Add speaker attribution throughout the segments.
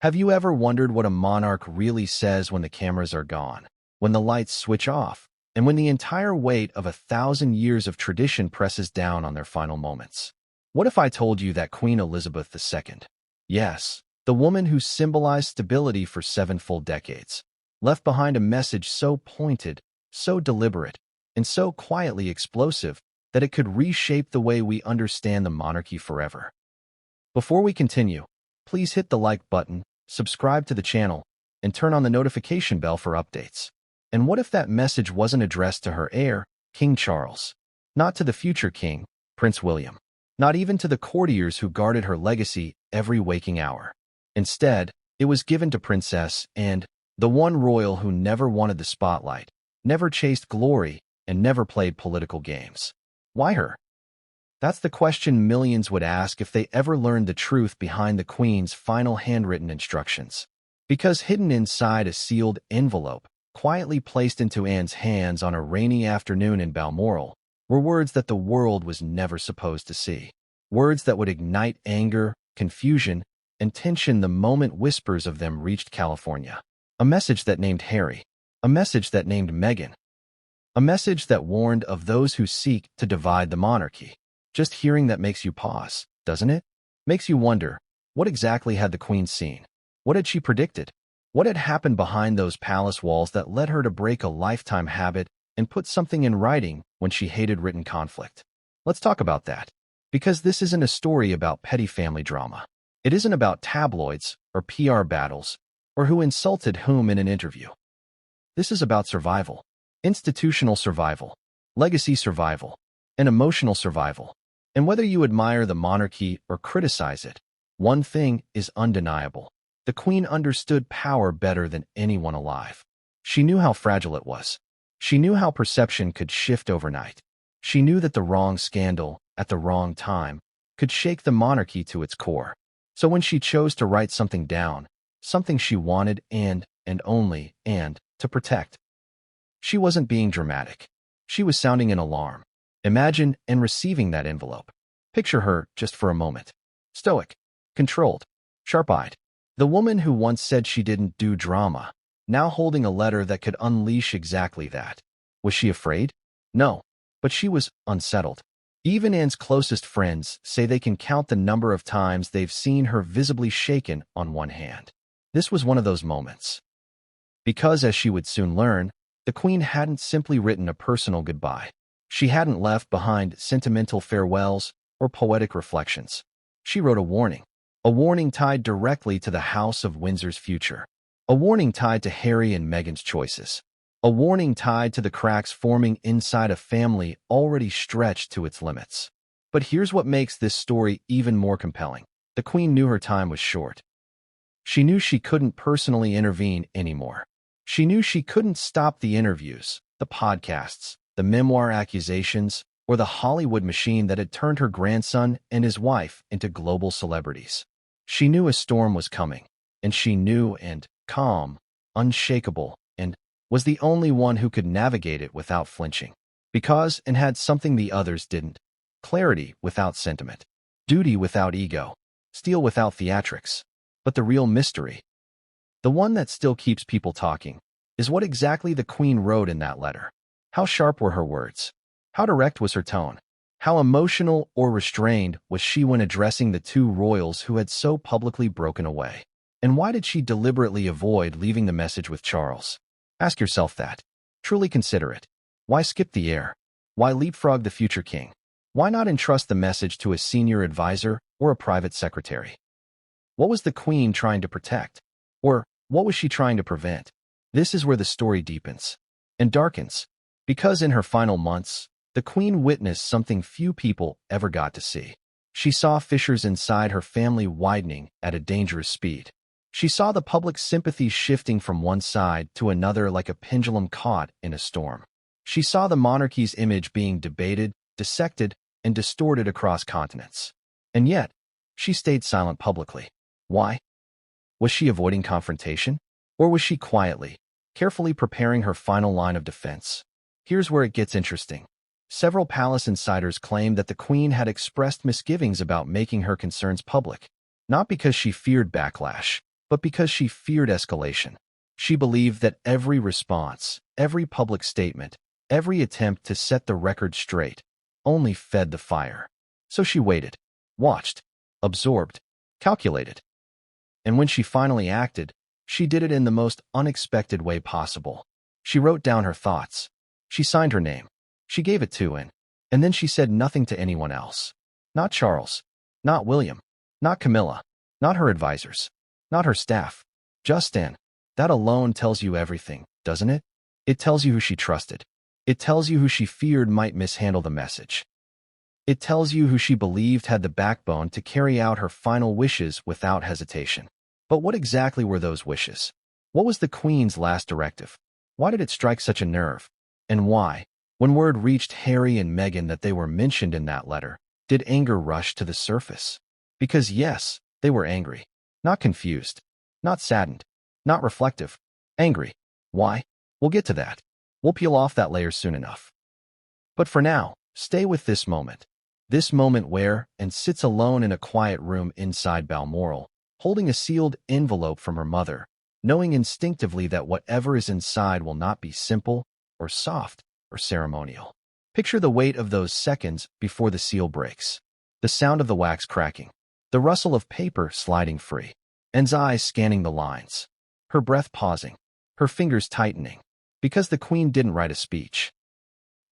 Speaker 1: Have you ever wondered what a monarch really says when the cameras are gone, when the lights switch off, and when the entire weight of 1,000 years of tradition presses down on their final moments? What if I told you that Queen Elizabeth II, yes, the woman who symbolized stability for 7 full decades, left behind a message so pointed, so deliberate, and so quietly explosive that it could reshape the way we understand the monarchy forever? Before we continue, please hit the like button, subscribe to the channel, and turn on the notification bell for updates. And what if that message wasn't addressed to her heir, King Charles? Not to the future king, Prince William. Not even to the courtiers who guarded her legacy every waking hour. Instead, it was given to Princess Anne, the one royal who never wanted the spotlight, never chased glory, and never played political games. Why her? That's the question millions would ask if they ever learned the truth behind the Queen's final handwritten instructions. Because hidden inside a sealed envelope, quietly placed into Anne's hands on a rainy afternoon in Balmoral, were words that the world was never supposed to see. Words that would ignite anger, confusion, and tension the moment whispers of them reached California. A message that named Harry. A message that named Meghan. A message that warned of those who seek to divide the monarchy. Just hearing that makes you pause, doesn't it? Makes you wonder, what exactly had the Queen seen? What had she predicted? What had happened behind those palace walls that led her to break a lifetime habit and put something in writing when she hated written conflict? Let's talk about that. Because this isn't a story about petty family drama. It isn't about tabloids or PR battles or who insulted whom in an interview. This is about survival. Institutional survival. Legacy survival. And emotional survival. And whether you admire the monarchy or criticize it, one thing is undeniable. The Queen understood power better than anyone alive. She knew how fragile it was. She knew how perception could shift overnight. She knew that the wrong scandal, at the wrong time, could shake the monarchy to its core. So when she chose to write something down, something she wanted and only to protect, she wasn't being dramatic. She was sounding an alarm. Imagine and receiving that envelope. Picture her just for a moment. Stoic, controlled, sharp-eyed. The woman who once said she didn't do drama, now holding a letter that could unleash exactly that. Was she afraid? No, but she was unsettled. Even Anne's closest friends say they can count the number of times they've seen her visibly shaken on one hand. This was one of those moments. Because, as she would soon learn, the Queen hadn't simply written a personal goodbye. She hadn't left behind sentimental farewells or poetic reflections. She wrote a warning tied directly to the House of Windsor's future, a warning tied to Harry and Meghan's choices, a warning tied to the cracks forming inside a family already stretched to its limits. But here's what makes this story even more compelling. The Queen knew her time was short. She knew she couldn't personally intervene anymore. She knew she couldn't stop the interviews, the podcasts, the memoir accusations, or the Hollywood machine that had turned her grandson and his wife into global celebrities. She knew a storm was coming, and she knew and calm, unshakable, and was the only one who could navigate it without flinching. Because and had something the others didn't. Clarity without sentiment. Duty without ego. Steel without theatrics. But the real mystery, the one that still keeps people talking, is what exactly the Queen wrote in that letter. How sharp were her words? How direct was her tone? How emotional or restrained was she when addressing the two royals who had so publicly broken away? And why did she deliberately avoid leaving the message with Charles? Ask yourself that. Truly consider it. Why skip the heir? Why leapfrog the future king? Why not entrust the message to a senior advisor or a private secretary? What was the Queen trying to protect? Or what was she trying to prevent? This is where the story deepens and darkens. Because in her final months, the Queen witnessed something few people ever got to see. She saw fissures inside her family widening at a dangerous speed. She saw the public sympathy shifting from one side to another like a pendulum caught in a storm. She saw the monarchy's image being debated, dissected, and distorted across continents. And yet, she stayed silent publicly. Why? Was she avoiding confrontation? Or was she quietly, carefully preparing her final line of defense? Here's where it gets interesting. Several palace insiders claim that the Queen had expressed misgivings about making her concerns public, not because she feared backlash, but because she feared escalation. She believed that every response, every public statement, every attempt to set the record straight only fed the fire. So she waited, watched, absorbed, calculated. And when she finally acted, she did it in the most unexpected way possible. She wrote down her thoughts. She signed her name. She gave it to Anne. And then she said nothing to anyone else. Not Charles. Not William. Not Camilla. Not her advisors. Not her staff. Just Anne. That alone tells you everything, doesn't it? It tells you who she trusted. It tells you who she feared might mishandle the message. It tells you who she believed had the backbone to carry out her final wishes without hesitation. But what exactly were those wishes? What was the Queen's last directive? Why did it strike such a nerve? And why, when word reached Harry and Meghan that they were mentioned in that letter, did anger rush to the surface? Because yes, they were angry. Not confused. Not saddened. Not reflective. Angry. Why? We'll get to that. We'll peel off that layer soon enough. But for now, stay with this moment. This moment where Anne sits alone in a quiet room inside Balmoral, holding a sealed envelope from her mother, knowing instinctively that whatever is inside will not be simple, or soft, or ceremonial. Picture the weight of those seconds before the seal breaks. The sound of the wax cracking. The rustle of paper sliding free. Anne's eyes scanning the lines. Her breath pausing. Her fingers tightening. Because the Queen didn't write a speech.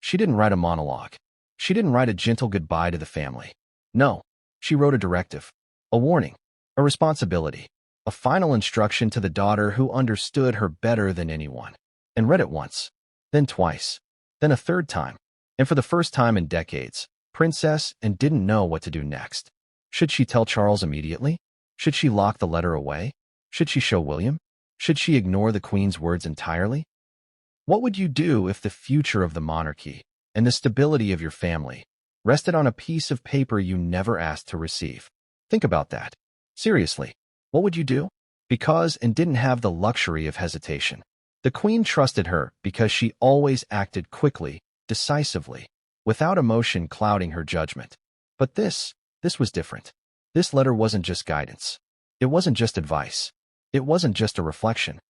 Speaker 1: She didn't write a monologue. She didn't write a gentle goodbye to the family. No, she wrote a directive. A warning. A responsibility. A final instruction to the daughter who understood her better than anyone. And read it once. Then twice. Then a third time. And for the first time in decades, Princess Anne didn't know what to do next. Should she tell Charles immediately? Should she lock the letter away? Should she show William? Should she ignore the Queen's words entirely? What would you do if the future of the monarchy and the stability of your family rested on a piece of paper you never asked to receive? Think about that. Seriously, what would you do? Because Anne didn't have the luxury of hesitation. The Queen trusted her because she always acted quickly, decisively, without emotion clouding her judgment. But this was different. This letter wasn't just guidance. It wasn't just advice. It wasn't just a reflection.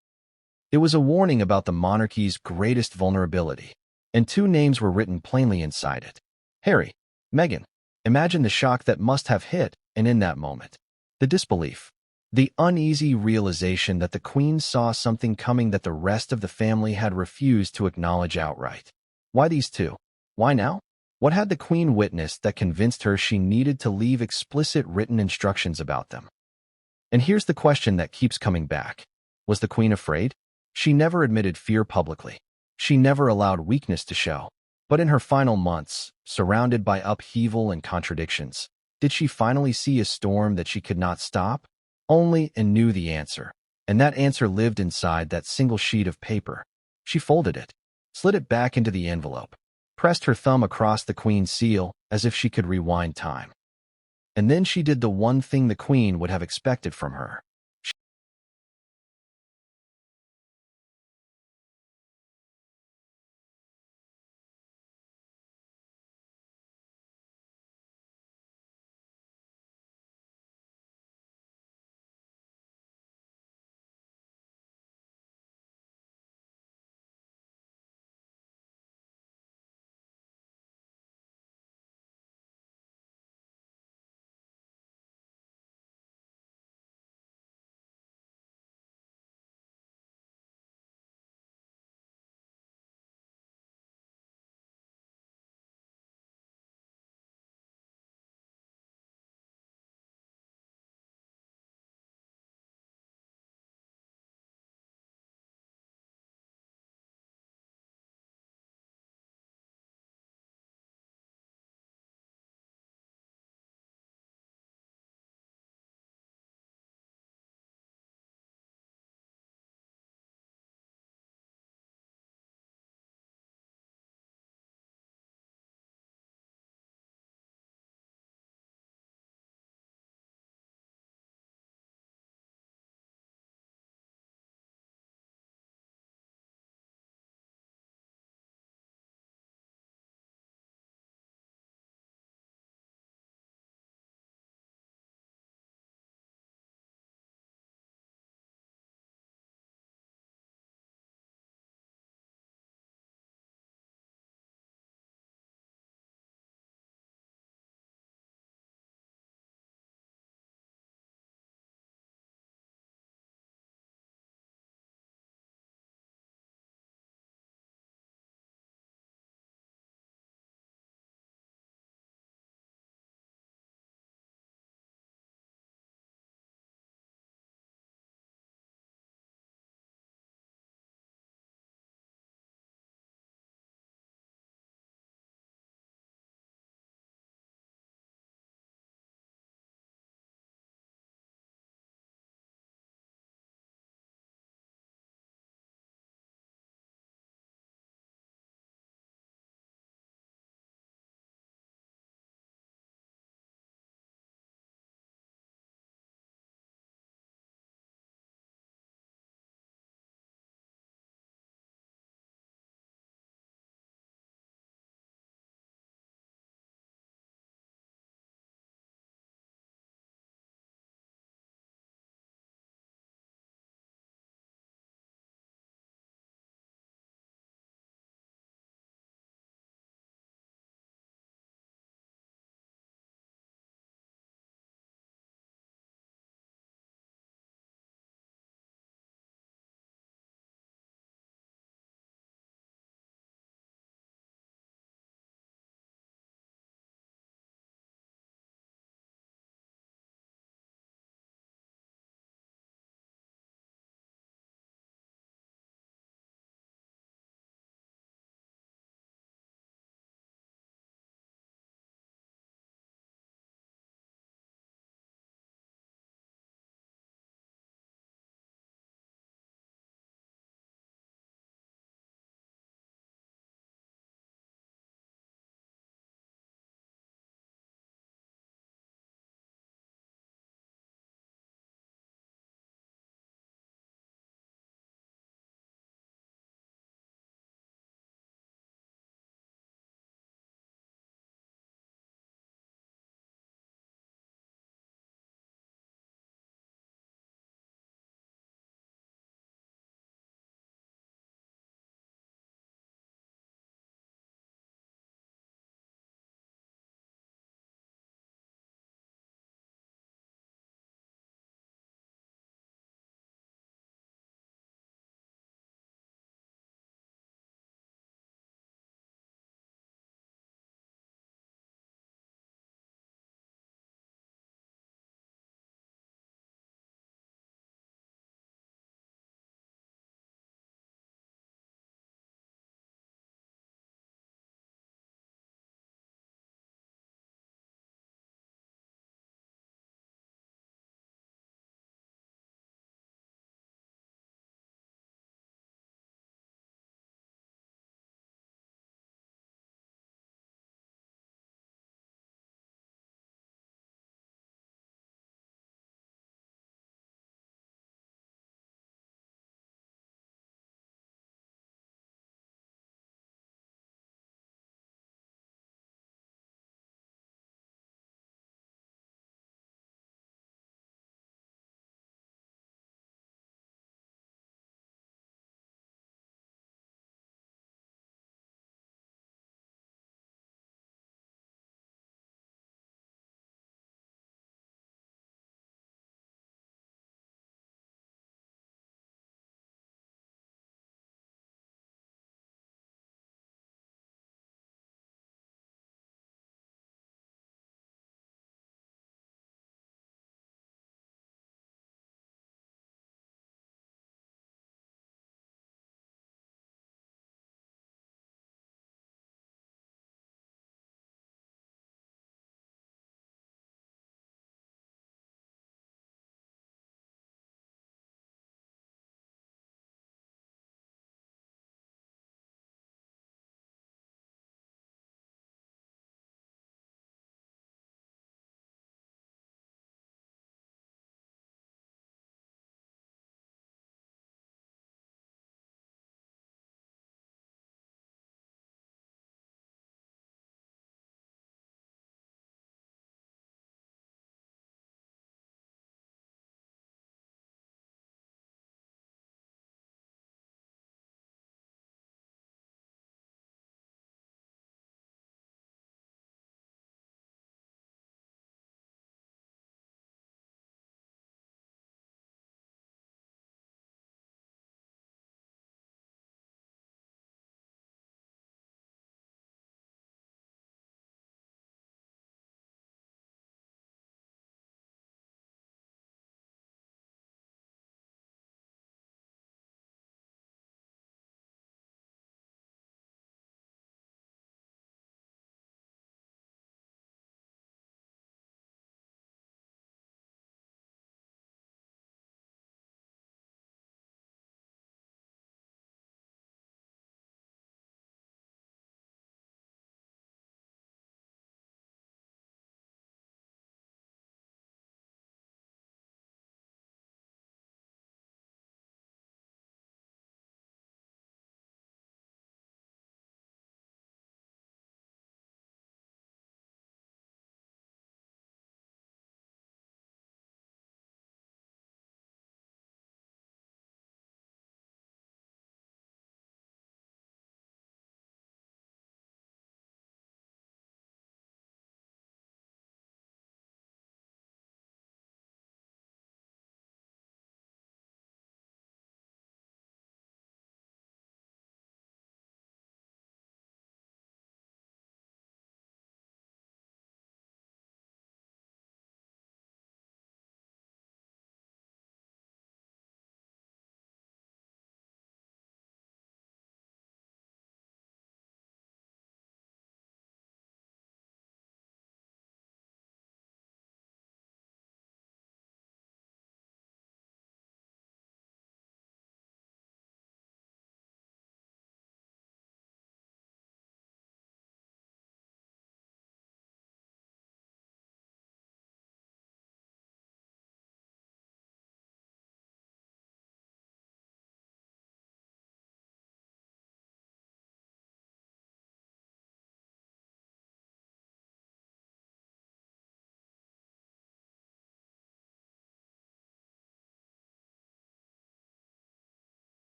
Speaker 1: It was a warning about the monarchy's greatest vulnerability, and two names were written plainly inside it. Harry, Meghan. Imagine the shock that must have hit, and in that moment, the disbelief, the uneasy realization that the Queen saw something coming that the rest of the family had refused to acknowledge outright. Why these two? Why now? What had the Queen witnessed that convinced her she needed to leave explicit written instructions about them? And here's the question that keeps coming back. Was the Queen afraid? She never admitted fear publicly. She never allowed weakness to show. But in her final months, surrounded by upheaval and contradictions, did she finally see a storm that she could not stop? Only Anne knew the answer, and that answer lived inside that single sheet of paper. She folded it, slid it back into the envelope, pressed her thumb across the Queen's seal as if she could rewind time. And then she did the one thing the Queen would have expected from her.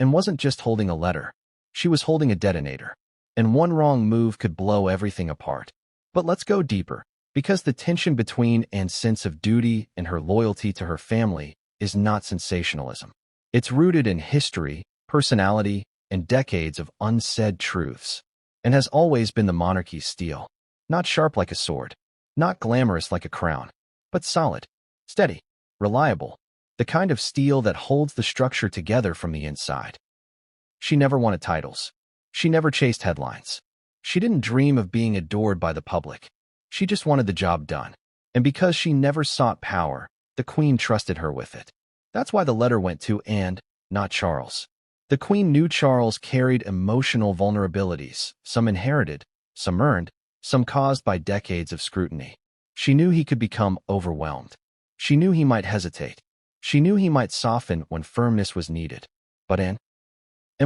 Speaker 1: and wasn't just holding a letter. She was holding a detonator. And one wrong move could blow everything apart. But let's go deeper, because the tension between Anne's sense of duty and her loyalty to her family is not sensationalism. It's rooted in history, personality, and decades of unsaid truths, and has always been the monarchy's steel. Not sharp like a sword, not glamorous like a crown, but solid, steady, reliable, the kind of steel that holds the structure together from the inside. She never wanted titles. She never chased headlines. She didn't dream of being adored by the public. She just wanted the job done. And because she never sought power, the Queen trusted her with it. That's why the letter went to Anne, not Charles. The Queen knew Charles carried emotional vulnerabilities, some inherited, some earned, some caused by decades of scrutiny. She knew he could become overwhelmed. She knew he might hesitate. She knew he might soften when firmness was needed. But Anne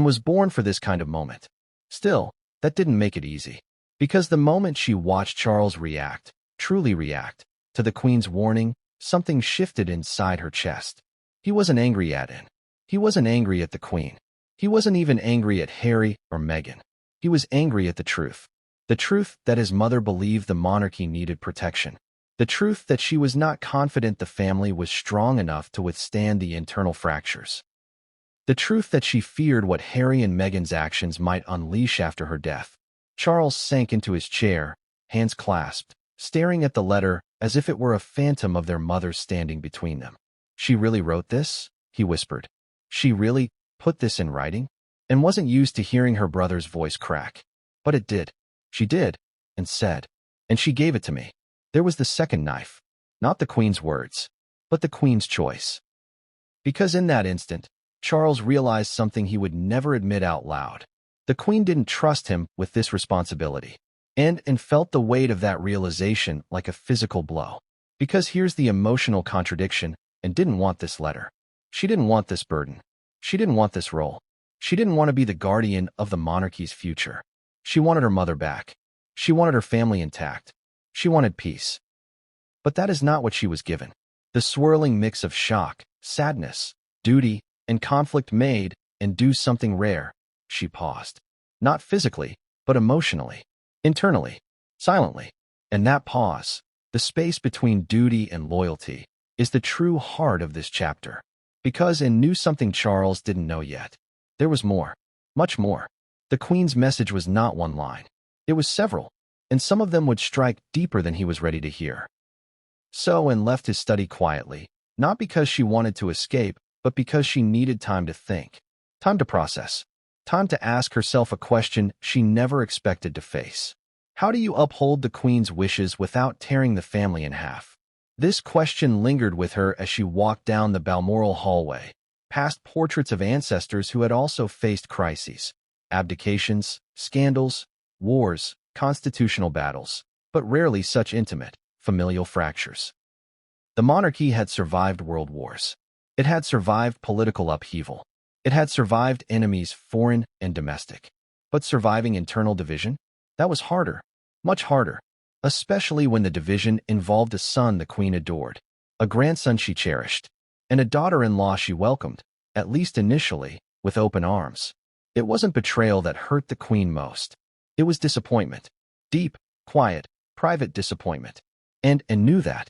Speaker 1: was born for this kind of moment. Still, that didn't make it easy. Because the moment she watched Charles react, truly react, to the Queen's warning, something shifted inside her chest. He wasn't angry at Anne. He wasn't angry at the Queen. He wasn't even angry at Harry or Meghan. He was angry at the truth. The truth that his mother believed the monarchy needed protection. The truth that she was not confident the family was strong enough to withstand the internal fractures. The truth that she feared what Harry and Meghan's actions might unleash after her death. Charles sank into his chair, hands clasped, staring at the letter as if it were a phantom of their mother standing between them. She really wrote this? He whispered. She really put this in writing? And wasn't used to hearing her brother's voice crack. But it did. She did, and said. And she gave it to me. There was the second knife. Not the Queen's words, but the Queen's choice. Because in that instant, Charles realized something he would never admit out loud. The Queen didn't trust him with this responsibility, and felt the weight of that realization like a physical blow. Because here's the emotional contradiction, and didn't want this letter. She didn't want this burden. She didn't want this role. She didn't want to be the guardian of the monarchy's future. She wanted her mother back. She wanted her family intact. She wanted peace. But that is not what she was given. The swirling mix of shock, sadness, duty, and conflict made, and do something rare. She paused. Not physically, but emotionally, internally, silently. And that pause, the space between duty and loyalty, is the true heart of this chapter. Because Anne knew something Charles didn't know yet. There was more, much more. The Queen's message was not one line. It was several, and some of them would strike deeper than he was ready to hear. So Anne left his study quietly, not because she wanted to escape, but because she needed time to think, time to process, time to ask herself a question she never expected to face. How do you uphold the Queen's wishes without tearing the family in half? This question lingered with her as she walked down the Balmoral hallway, past portraits of ancestors who had also faced crises, abdications, scandals, wars, constitutional battles, but rarely such intimate, familial fractures. The monarchy had survived world wars. It had survived political upheaval. It had survived enemies, foreign and domestic. But surviving internal division? That was harder, much harder, especially when the division involved a son the Queen adored, a grandson she cherished, and a daughter-in-law she welcomed, at least initially, with open arms. It wasn't betrayal that hurt the Queen most. It was disappointment. Deep, quiet, private disappointment. And knew that.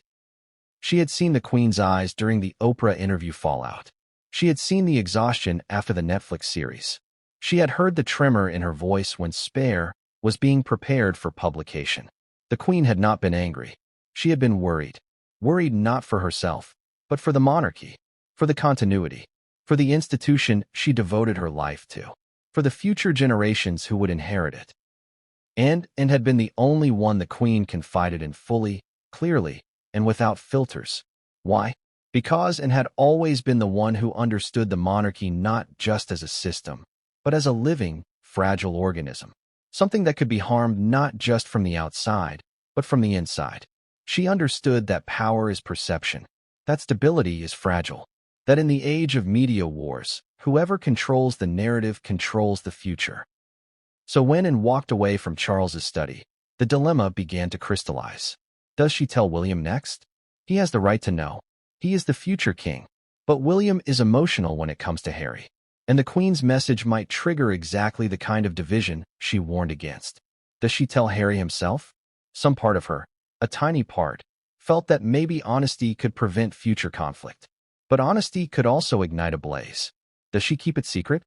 Speaker 1: She had seen the Queen's eyes during the Oprah interview fallout. She had seen the exhaustion after the Netflix series. She had heard the tremor in her voice when Spare was being prepared for publication. The Queen had not been angry. She had been worried. Worried not for herself, but for the monarchy, for the continuity, for the institution she devoted her life to, for the future generations who would inherit it. And had been the only one the Queen confided in fully, clearly, and without filters. Why? Because Anne had always been the one who understood the monarchy not just as a system, but as a living, fragile organism. Something that could be harmed not just from the outside, but from the inside. She understood that power is perception, that stability is fragile, that in the age of media wars, whoever controls the narrative controls the future. So when Anne walked away from Charles's study, the dilemma began to crystallize. Does she tell William next? He has the right to know. He is the future king. But William is emotional when it comes to Harry. And the Queen's message might trigger exactly the kind of division she warned against. Does she tell Harry himself? Some part of her, a tiny part, felt that maybe honesty could prevent future conflict. But honesty could also ignite a blaze. Does she keep it secret?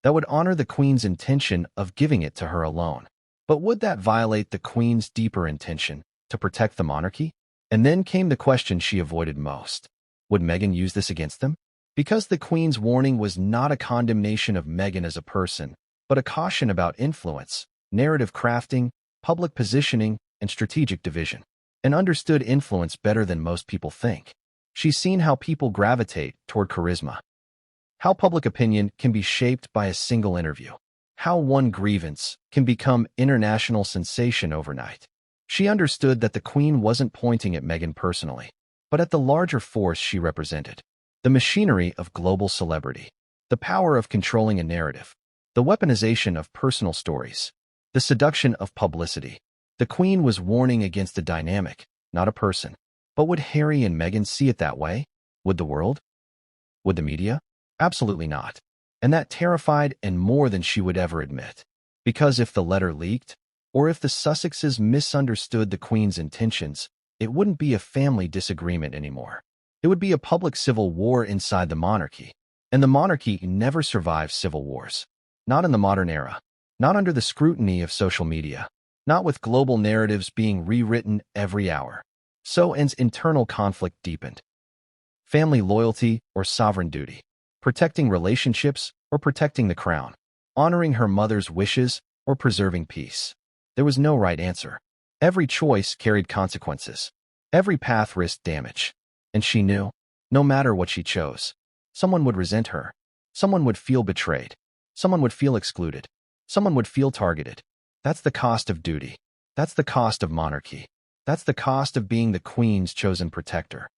Speaker 1: That would honor the Queen's intention of giving it to her alone. But would that violate the Queen's deeper intention to protect the monarchy? And then came the question she avoided most. Would Meghan use this against them? Because the Queen's warning was not a condemnation of Meghan as a person, but a caution about influence, narrative crafting, public positioning, and strategic division. And understood influence better than most people think. She's seen how people gravitate toward charisma. How public opinion can be shaped by a single interview. How one grievance can become international sensation overnight. She understood that the Queen wasn't pointing at Meghan personally, but at the larger force she represented. The machinery of global celebrity. The power of controlling a narrative. The weaponization of personal stories. The seduction of publicity. The Queen was warning against a dynamic, not a person. But would Harry and Meghan see it that way? Would the world? Would the media? Absolutely not. And that terrified and more than she would ever admit. Because if the letter leaked, or if the Sussexes misunderstood the Queen's intentions, it wouldn't be a family disagreement anymore. It would be a public civil war inside the monarchy. And the monarchy never survives civil wars. Not in the modern era. Not under the scrutiny of social media. Not with global narratives being rewritten every hour. So ends internal conflict deepened. Family loyalty or sovereign duty. Protecting relationships or protecting the crown. Honoring her mother's wishes or preserving peace. There was no right answer. Every choice carried consequences. Every path risked damage. And she knew, no matter what she chose, someone would resent her. Someone would feel betrayed. Someone would feel excluded. Someone would feel targeted. That's the cost of duty. That's the cost of monarchy. That's the cost of being the Queen's chosen protector.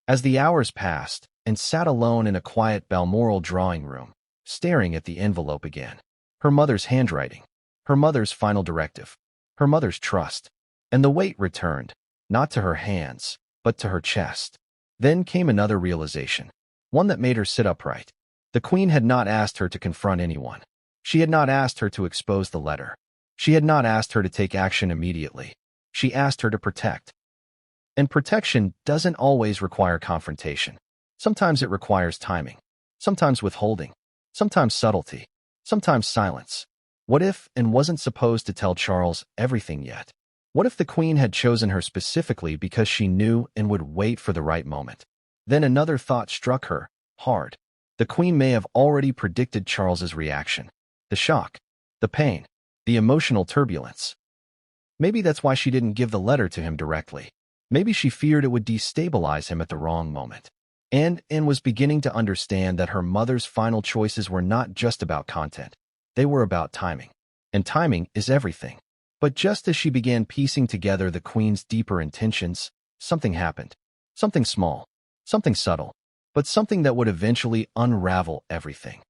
Speaker 1: As the hours passed, and sat alone in a quiet Balmoral drawing room, staring at the envelope again. Her mother's handwriting. Her mother's final directive. Her mother's trust. And the weight returned, not to her hands, but to her chest. Then came another realization, one that made her sit upright. The Queen had not asked her to confront anyone. She had not asked her to expose the letter. She had not asked her to take action immediately. She asked her to protect. And protection doesn't always require confrontation. Sometimes it requires timing. Sometimes withholding. Sometimes subtlety. Sometimes silence. What if and wasn't supposed to tell Charles everything yet? What if the Queen had chosen her specifically because she knew and would wait for the right moment? Then another thought struck her, hard. The Queen may have already predicted Charles's reaction. The shock. The pain. The emotional turbulence. Maybe that's why she didn't give the letter to him directly. Maybe she feared it would destabilize him at the wrong moment. And was beginning to understand that her mother's final choices were not just about content. They were about timing. And timing is everything. But just as she began piecing together the Queen's deeper intentions, something happened. Something small. Something subtle. But something that would eventually unravel everything.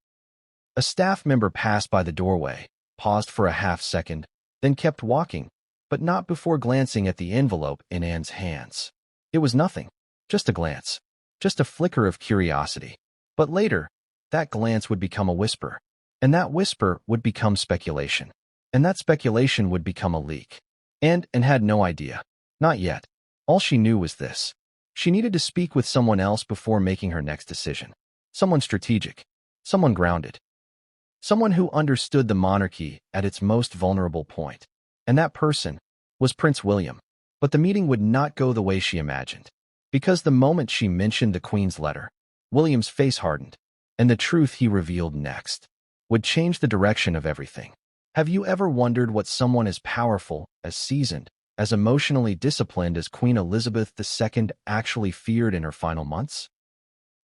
Speaker 1: A staff member passed by the doorway, paused for a half-second, then kept walking, but not before glancing at the envelope in Anne's hands. It was nothing. Just a glance. Just a flicker of curiosity. But later, that glance would become a whisper. And that whisper would become speculation. And that speculation would become a leak. Anne had no idea. Not yet. All she knew was this. She needed to speak with someone else before making her next decision. Someone strategic. Someone grounded. Someone who understood the monarchy at its most vulnerable point. And that person was Prince William. But the meeting would not go the way she imagined. Because the moment she mentioned the Queen's letter, William's face hardened, and the truth he revealed next would change the direction of everything. Have you ever wondered what someone as powerful, as seasoned, as emotionally disciplined as Queen Elizabeth II actually feared in her final months?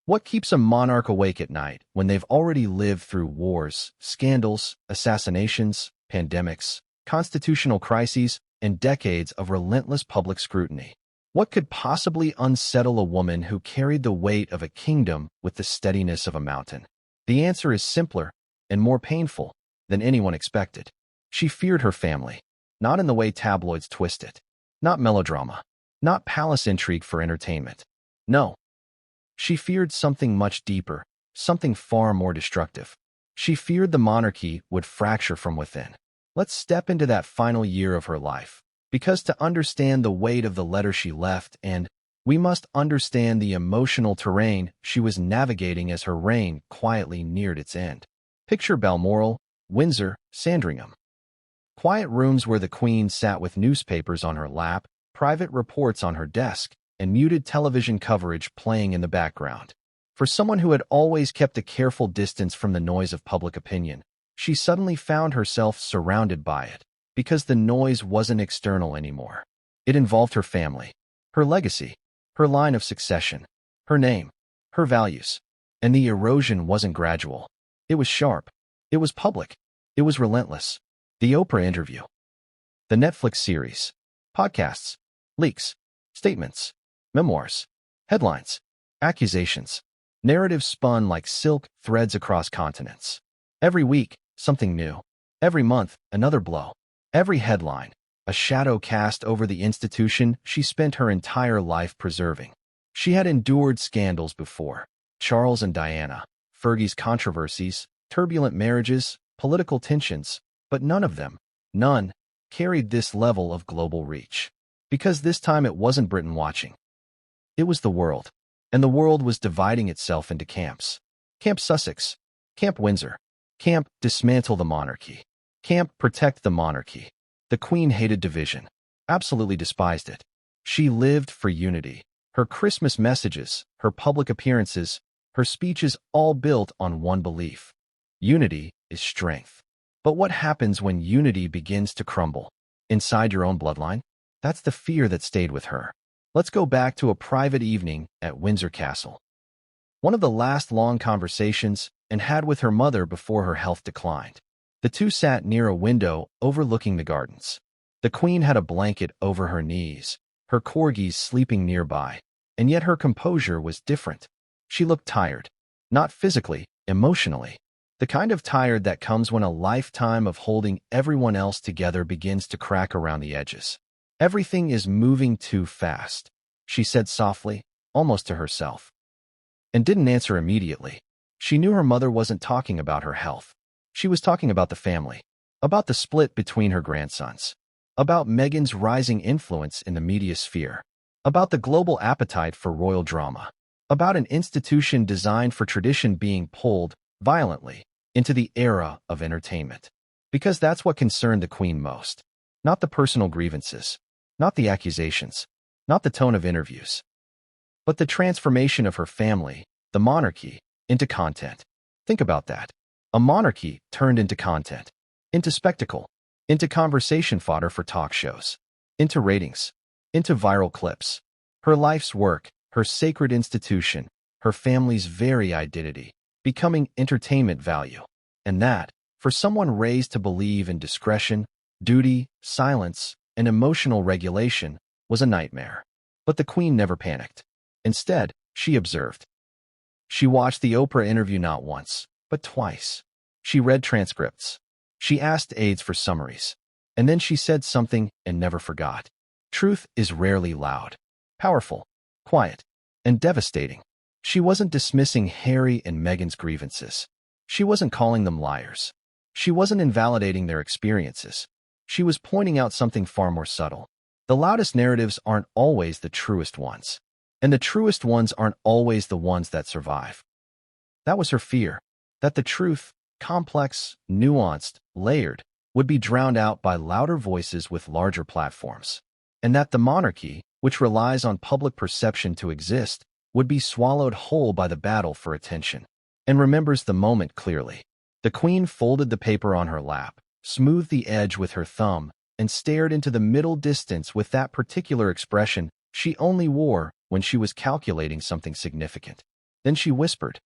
Speaker 1: What keeps a monarch awake at night when they've already lived through wars, scandals, assassinations, pandemics, constitutional crises, and decades of relentless public scrutiny? What could possibly unsettle a woman who carried the weight of a kingdom with the steadiness of a mountain? The answer is simpler and more painful than anyone expected. She feared her family, not in the way tabloids twist it, not melodrama, not palace intrigue for entertainment. No, she feared something much deeper, something far more destructive. She feared the monarchy would fracture from within. Let's step into that final year of her life, because to understand the weight of the letter she left, and we must understand the emotional terrain she was navigating as her reign quietly neared its end. Picture Balmoral, Windsor, Sandringham. Quiet rooms where the Queen sat with newspapers on her lap, private reports on her desk, and muted television coverage playing in the background. For someone who had always kept a careful distance from the noise of public opinion, she suddenly found herself surrounded by it, because the noise wasn't external anymore. It involved her family, her legacy, her line of succession, her name, her values. And the erosion wasn't gradual. It was sharp. It was public. It was relentless. The Oprah interview. The Netflix series. Podcasts. Leaks. Statements. Memoirs. Headlines. Accusations. Narratives spun like silk threads across continents. Every week, something new. Every month, another blow. Every headline, a shadow cast over the institution she spent her entire life preserving. She had endured scandals before. Charles and Diana, Fergie's controversies, turbulent marriages, political tensions, but none of them, none, carried this level of global reach. Because this time it wasn't Britain watching. It was the world. And the world was dividing itself into camps. Camp Sussex, Camp Windsor, Camp Dismantle the Monarchy, Camp Protect the Monarchy. The Queen hated division, absolutely despised it. She lived for unity. Her Christmas messages, her public appearances, her speeches all built on one belief. Unity is strength. But what happens when unity begins to crumble? Inside your own bloodline? That's the fear that stayed with her. Let's go back to a private evening at Windsor Castle. One of the last long conversations and had with her mother before her health declined. The two sat near a window overlooking the gardens. The Queen had a blanket over her knees, her corgis sleeping nearby, and yet her composure was different. She looked tired, not physically, emotionally. The kind of tired that comes when a lifetime of holding everyone else together begins to crack around the edges. Everything is moving too fast, she said softly, almost to herself. And didn't answer immediately. She knew her mother wasn't talking about her health. She was talking about the family, about the split between her grandsons, about Meghan's rising influence in the media sphere, about the global appetite for royal drama, about an institution designed for tradition being pulled violently into the era of entertainment. Because that's what concerned the Queen most. Not the personal grievances, not the accusations, not the tone of interviews, but the transformation of her family, the monarchy, into content. Think about that. A monarchy turned into content, into spectacle, into conversation fodder for talk shows, into ratings, into viral clips. Her life's work, her sacred institution, her family's very identity, becoming entertainment value. And that, for someone raised to believe in discretion, duty, silence, and emotional regulation, was a nightmare. But the Queen never panicked. Instead, she observed. She watched the Oprah interview not once, but twice. She read transcripts. She asked aides for summaries. And then she said something and never forgot. Truth is rarely loud, powerful, quiet, and devastating. She wasn't dismissing Harry and Meghan's grievances. She wasn't calling them liars. She wasn't invalidating their experiences. She was pointing out something far more subtle. The loudest narratives aren't always the truest ones. And the truest ones aren't always the ones that survive. That was her fear, that the truth, complex, nuanced, layered, would be drowned out by louder voices with larger platforms. And that the monarchy, which relies on public perception to exist, would be swallowed whole by the battle for attention. And remembers the moment clearly. The Queen folded the paper on her lap, smoothed the edge with her thumb, and stared into the middle distance with that particular expression she only wore when she was calculating something significant. Then she whispered,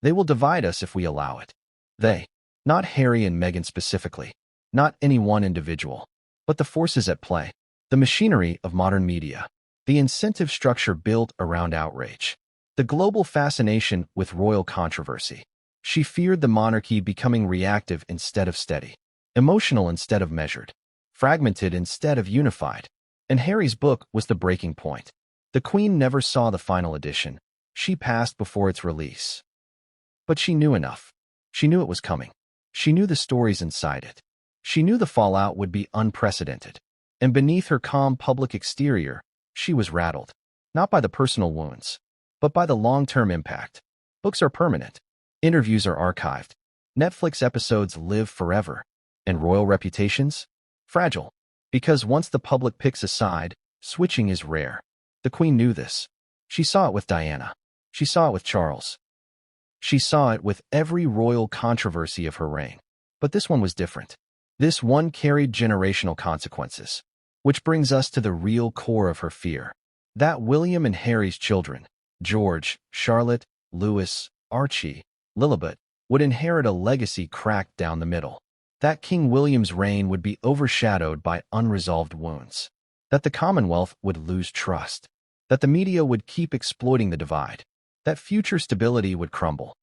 Speaker 1: "They will divide us if we allow it." They, not Harry and Meghan specifically, not any one individual, but the forces at play, the machinery of modern media, the incentive structure built around outrage, the global fascination with royal controversy. She feared the monarchy becoming reactive instead of steady, emotional instead of measured, fragmented instead of unified. And Harry's book was the breaking point. The Queen never saw the final edition. She passed before its release. But she knew enough. She knew it was coming. She knew the stories inside it. She knew the fallout would be unprecedented. And beneath her calm public exterior, she was rattled. Not by the personal wounds, but by the long-term impact. Books are permanent. Interviews are archived. Netflix episodes live forever. And royal reputations? Fragile. Because once the public picks a side, switching is rare. The Queen knew this. She saw it with Diana. She saw it with Charles. She saw it with every royal controversy of her reign. But this one was different. This one carried generational consequences. Which brings us to the real core of her fear. That William and Harry's children, George, Charlotte, Louis, Archie, Lilibet, would inherit a legacy cracked down the middle. That King William's reign would be overshadowed by unresolved wounds. That the Commonwealth would lose trust. That the media would keep exploiting the divide. That future stability would crumble.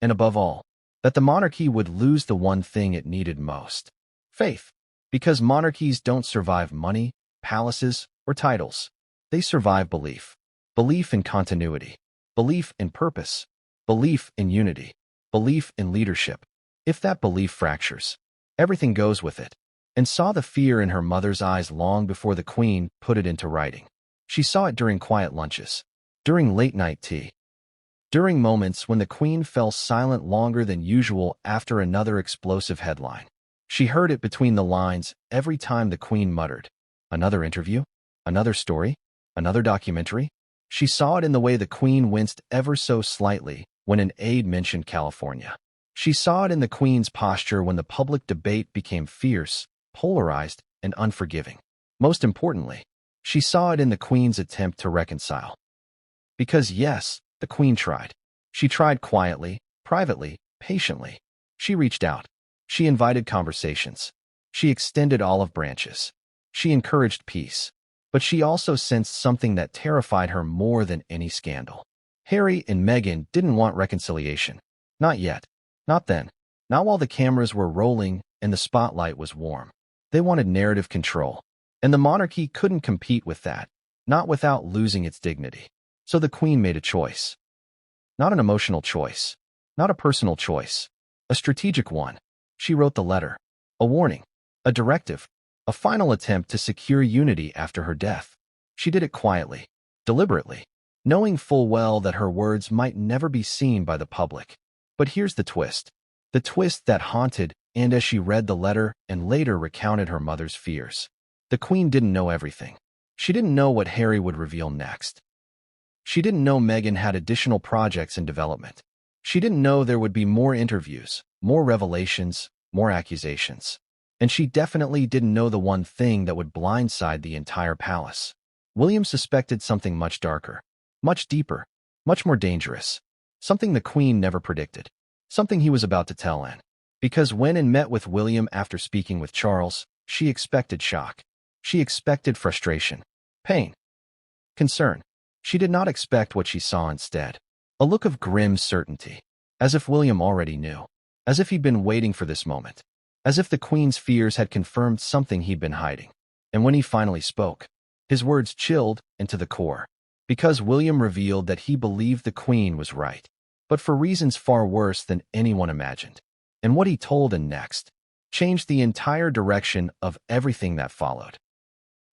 Speaker 1: And above all, that the monarchy would lose the one thing it needed most. Faith. Because monarchies don't survive money, palaces, or titles. They survive belief. Belief in continuity. Belief in purpose. Belief in unity. Belief in leadership. If that belief fractures, everything goes with it. And saw the fear in her mother's eyes long before the Queen put it into writing. She saw it during quiet lunches. During late-night tea. During moments when the Queen fell silent longer than usual after another explosive headline. She heard it between the lines every time the Queen muttered, "Another interview? Another story? Another documentary?" She saw it in the way the Queen winced ever so slightly when an aide mentioned California. She saw it in the Queen's posture when the public debate became fierce, polarized, and unforgiving. Most importantly, she saw it in the Queen's attempt to reconcile. Because yes, the Queen tried. She tried quietly, privately, patiently. She reached out. She invited conversations. She extended olive branches. She encouraged peace. But she also sensed something that terrified her more than any scandal. Harry and Meghan didn't want reconciliation. Not yet. Not then. Not while the cameras were rolling and the spotlight was warm. They wanted narrative control. And the monarchy couldn't compete with that, not without losing its dignity. So the Queen made a choice. Not an emotional choice. Not a personal choice. A strategic one. She wrote the letter. A warning. A directive. A final attempt to secure unity after her death. She did it quietly. Deliberately. Knowing full well that her words might never be seen by the public. But here's the twist. The twist that haunted, and as she read the letter and later recounted her mother's fears. The Queen didn't know everything. She didn't know what Harry would reveal next. She didn't know Meghan had additional projects in development. She didn't know there would be more interviews, more revelations, more accusations. And she definitely didn't know the one thing that would blindside the entire palace. William suspected something much darker, much deeper, much more dangerous. Something the Queen never predicted. Something he was about to tell Anne. Because when Anne met with William after speaking with Charles, she expected shock. She expected frustration, pain, concern. She did not expect what she saw instead. A look of grim certainty. As if William already knew. As if he'd been waiting for this moment. As if the Queen's fears had confirmed something he'd been hiding. And when he finally spoke, his words chilled and to the core. Because William revealed that he believed the Queen was right. But for reasons far worse than anyone imagined. And what he told Anne next changed the entire direction of everything that followed.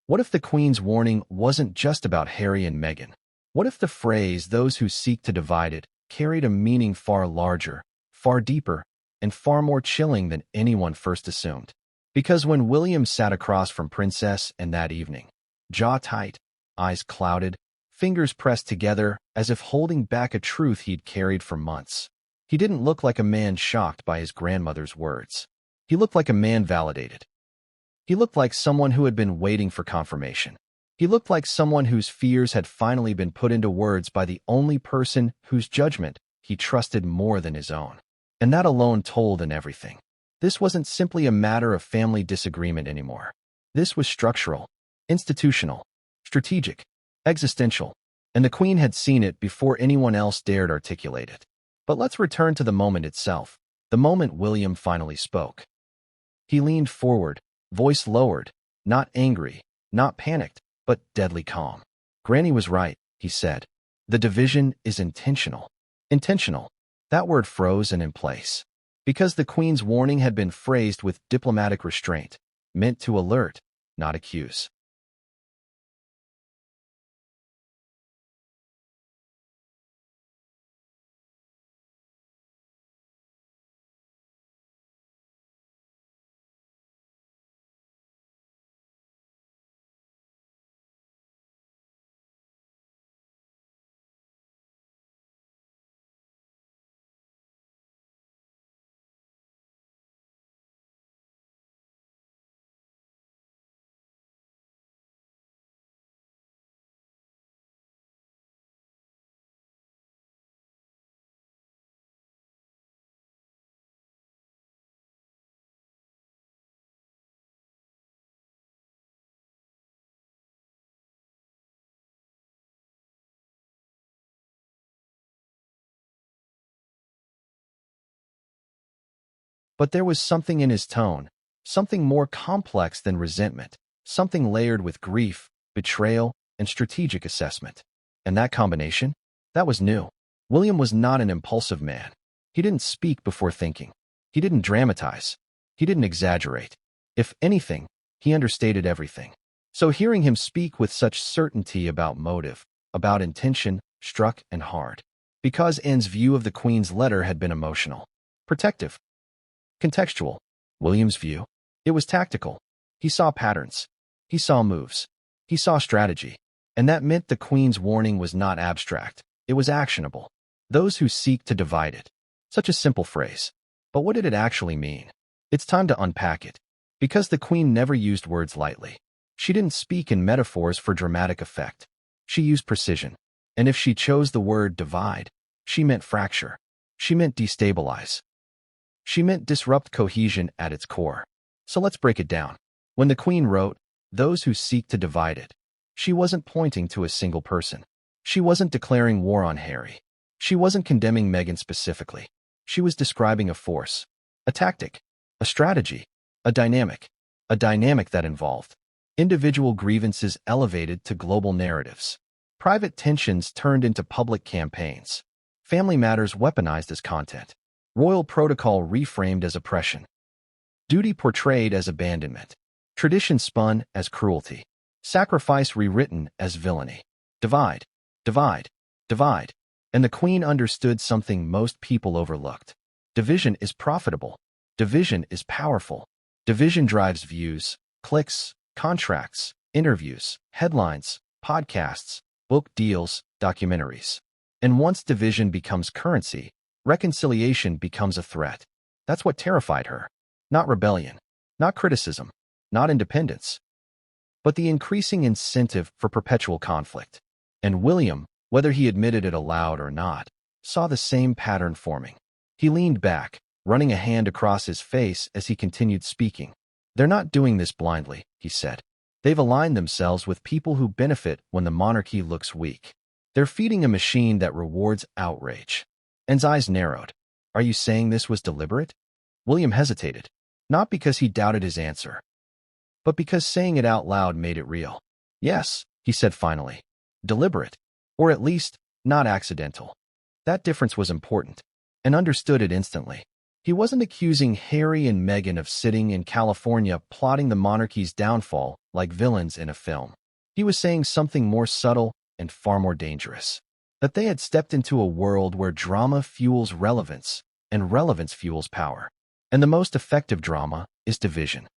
Speaker 1: What if the Queen's warning wasn't just about Harry and Meghan? What if the phrase, "those who seek to divide it," carried a meaning far larger, far deeper, and far more chilling than anyone first assumed? Because when William sat across from Princess Anne that evening, jaw tight, eyes clouded, fingers pressed together as if holding back a truth he'd carried for months, he didn't look like a man shocked by his grandmother's words. He looked like a man validated. He looked like someone who had been waiting for confirmation. He looked like someone whose fears had finally been put into words by the only person whose judgment he trusted more than his own. And that alone told Anne everything. This wasn't simply a matter of family disagreement anymore. This was structural, institutional, strategic, existential, and the Queen had seen it before anyone else dared articulate it. But let's return to the moment itself, the moment William finally spoke. He leaned forward, voice lowered, not angry, not panicked, but deadly calm. "Granny was right," he said. "The division is intentional." Intentional. That word froze and in place. Because the Queen's warning had been phrased with diplomatic restraint, meant to alert, not accuse. But there was something in his tone, something more complex than resentment, something layered with grief, betrayal, and strategic assessment. And that combination? That was new. William was not an impulsive man. He didn't speak before thinking. He didn't dramatize. He didn't exaggerate. If anything, he understated everything. So hearing him speak with such certainty about motive, about intention, struck and hard. Because Anne's view of the Queen's letter had been emotional, protective, contextual. William's view? It was tactical. He saw patterns. He saw moves. He saw strategy. And that meant the Queen's warning was not abstract. It was actionable. Those who seek to divide it. Such a simple phrase. But what did it actually mean? It's time to unpack it. Because the Queen never used words lightly. She didn't speak in metaphors for dramatic effect. She used precision. And if she chose the word divide, she meant fracture. She meant destabilize. She meant disrupt cohesion at its core. So let's break it down. When the Queen wrote, "Those who seek to divide it," she wasn't pointing to a single person. She wasn't declaring war on Harry. She wasn't condemning Meghan specifically. She was describing a force, a tactic, a strategy, a dynamic that involved individual grievances elevated to global narratives, private tensions turned into public campaigns, family matters weaponized as content, royal protocol reframed as oppression, duty portrayed as abandonment, tradition spun as cruelty, sacrifice rewritten as villainy. Divide, divide, divide. And the Queen understood something most people overlooked. Division is profitable. Division is powerful. Division drives views, clicks, contracts, interviews, headlines, podcasts, book deals, documentaries. And once division becomes currency, reconciliation becomes a threat. That's what terrified her. Not rebellion, not criticism, not independence, but the increasing incentive for perpetual conflict. And William, whether he admitted it aloud or not, saw the same pattern forming. He leaned back, running a hand across his face as he continued speaking. "They're not doing this blindly," he said. "They've aligned themselves with people who benefit when the monarchy looks weak. They're feeding a machine that rewards outrage." Anne's eyes narrowed. "Are you saying this was deliberate?" William hesitated, not because he doubted his answer, but because saying it out loud made it real. "Yes," he said finally. "Deliberate. Or at least, not accidental." That difference was important, and understood it instantly. He wasn't accusing Harry and Meghan of sitting in California plotting the monarchy's downfall like villains in a film. He was saying something more subtle and far more dangerous. That they had stepped into a world where drama fuels relevance, and relevance fuels power. And the most effective drama is division.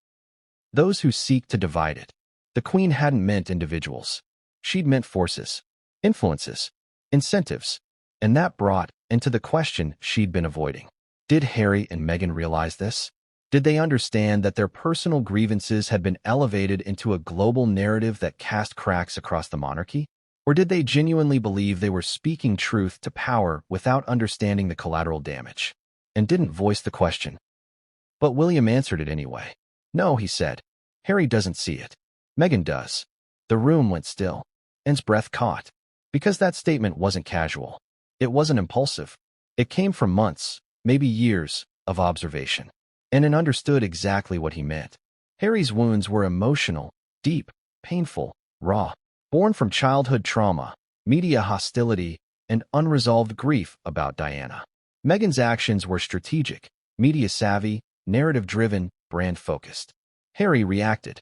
Speaker 1: Those who seek to divide it. The Queen hadn't meant individuals. She'd meant forces, influences, incentives. And that brought into the question she'd been avoiding. Did Harry and Meghan realize this? Did they understand that their personal grievances had been elevated into a global narrative that cast cracks across the monarchy? Or did they genuinely believe they were speaking truth to power without understanding the collateral damage? And didn't voice the question. But William answered it anyway. "No," he said. "Harry doesn't see it. Meghan does." The room went still. Anne's breath caught. Because that statement wasn't casual. It wasn't impulsive. It came from months, maybe years, of observation. And Anne understood exactly what he meant. Harry's wounds were emotional, deep, painful, raw. Born from childhood trauma, media hostility, and unresolved grief about Diana. Meghan's actions were strategic, media-savvy, narrative-driven, brand-focused. Harry reacted.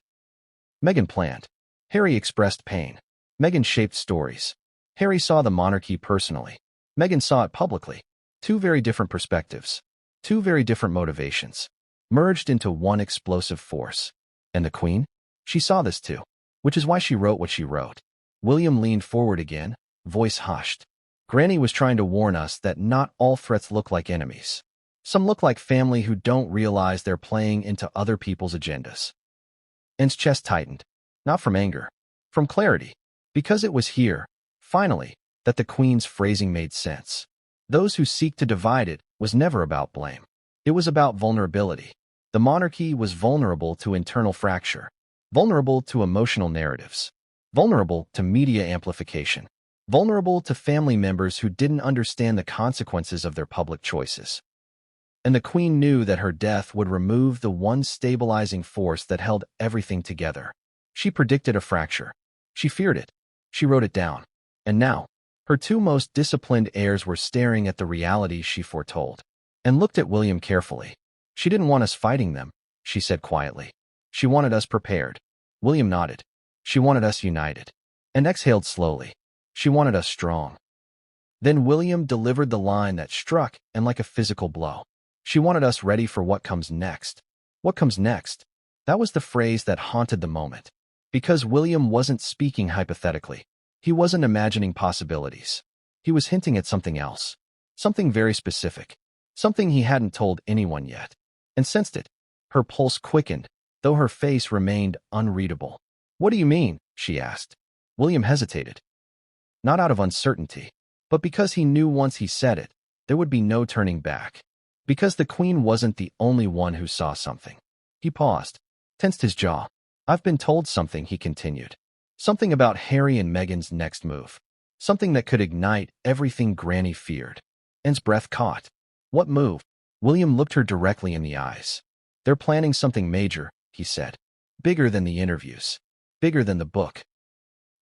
Speaker 1: Meghan planned. Harry expressed pain. Meghan shaped stories. Harry saw the monarchy personally. Meghan saw it publicly. Two very different perspectives. Two very different motivations. Merged into one explosive force. And the Queen? She saw this too. Which is why she wrote what she wrote. William leaned forward again, voice hushed. Granny was trying to warn us that not all threats look like enemies. Some look like family who don't realize they're playing into other people's agendas. Anne's chest tightened. Not from anger. From clarity. Because it was here, finally, that the Queen's phrasing made sense. Those who seek to divide it was never about blame. It was about vulnerability. The monarchy was vulnerable to internal fracture. Vulnerable to emotional narratives. Vulnerable to media amplification. Vulnerable to family members who didn't understand the consequences of their public choices. And the Queen knew that her death would remove the one stabilizing force that held everything together. She predicted a fracture. She feared it. She wrote it down. And now, her two most disciplined heirs were staring at the reality she foretold. And looked at William carefully. She didn't want us fighting them, she said quietly. She wanted us prepared. William nodded. She wanted us united. And exhaled slowly. She wanted us strong. Then William delivered the line that struck and like a physical blow. She wanted us ready for what comes next. What comes next? That was the phrase that haunted the moment. Because William wasn't speaking hypothetically. He wasn't imagining possibilities. He was hinting at something else. Something very specific. Something he hadn't told anyone yet. And sensed it. Her pulse quickened, though her face remained unreadable. What do you mean? She asked. William hesitated. Not out of uncertainty, but because he knew once he said it, there would be no turning back. Because the Queen wasn't the only one who saw something. He paused, tensed his jaw. I've been told something, he continued. Something about Harry and Meghan's next move. Something that could ignite everything Granny feared. Anne's breath caught. What move? William looked her directly in the eyes. They're planning something major, he said. Bigger than the interviews. Bigger than the book.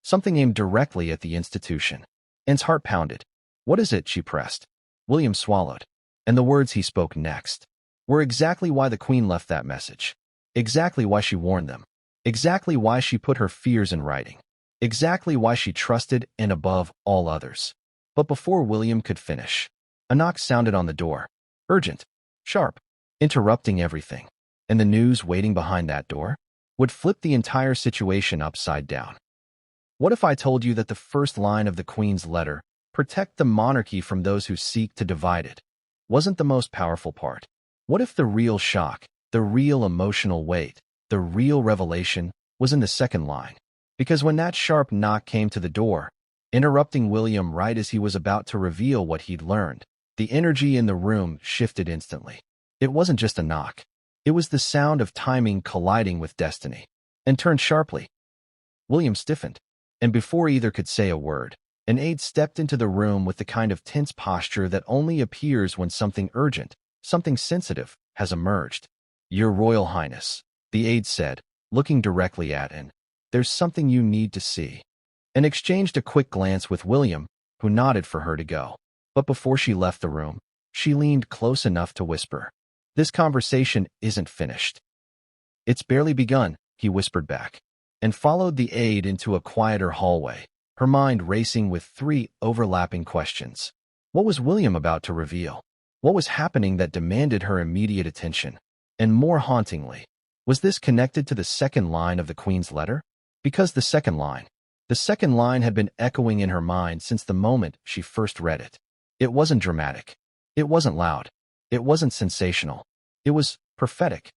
Speaker 1: Something aimed directly at the institution. Anne's heart pounded. What is it? She pressed. William swallowed. And the words he spoke next were exactly why the Queen left that message. Exactly why she warned them. Exactly why she put her fears in writing. Exactly why she trusted and above all others. But before William could finish, a knock sounded on the door. Urgent. Sharp. Interrupting everything. And the news waiting behind that door would flip the entire situation upside down. What if I told you that the first line of the Queen's letter, protect the monarchy from those who seek to divide it, wasn't the most powerful part? What if the real shock, the real emotional weight, the real revelation was in the second line? Because when that sharp knock came to the door, interrupting William right as he was about to reveal what he'd learned, the energy in the room shifted instantly. It wasn't just a knock. It was the sound of timing colliding with destiny. And turned sharply. William stiffened. And before either could say a word, an aide stepped into the room with the kind of tense posture that only appears when something urgent, something sensitive, has emerged. Your Royal Highness, the aide said, looking directly at Anne. There's something you need to see. And exchanged a quick glance with William, who nodded for her to go. But before she left the room, she leaned close enough to whisper. This conversation isn't finished. It's barely begun, he whispered back, and followed the aide into a quieter hallway, her mind racing with 3 overlapping questions. What was William about to reveal? What was happening that demanded her immediate attention? And more hauntingly, was this connected to the second line of the Queen's letter? Because the second line had been echoing in her mind since the moment she first read it. It wasn't dramatic. It wasn't loud. It wasn't sensational. It was prophetic.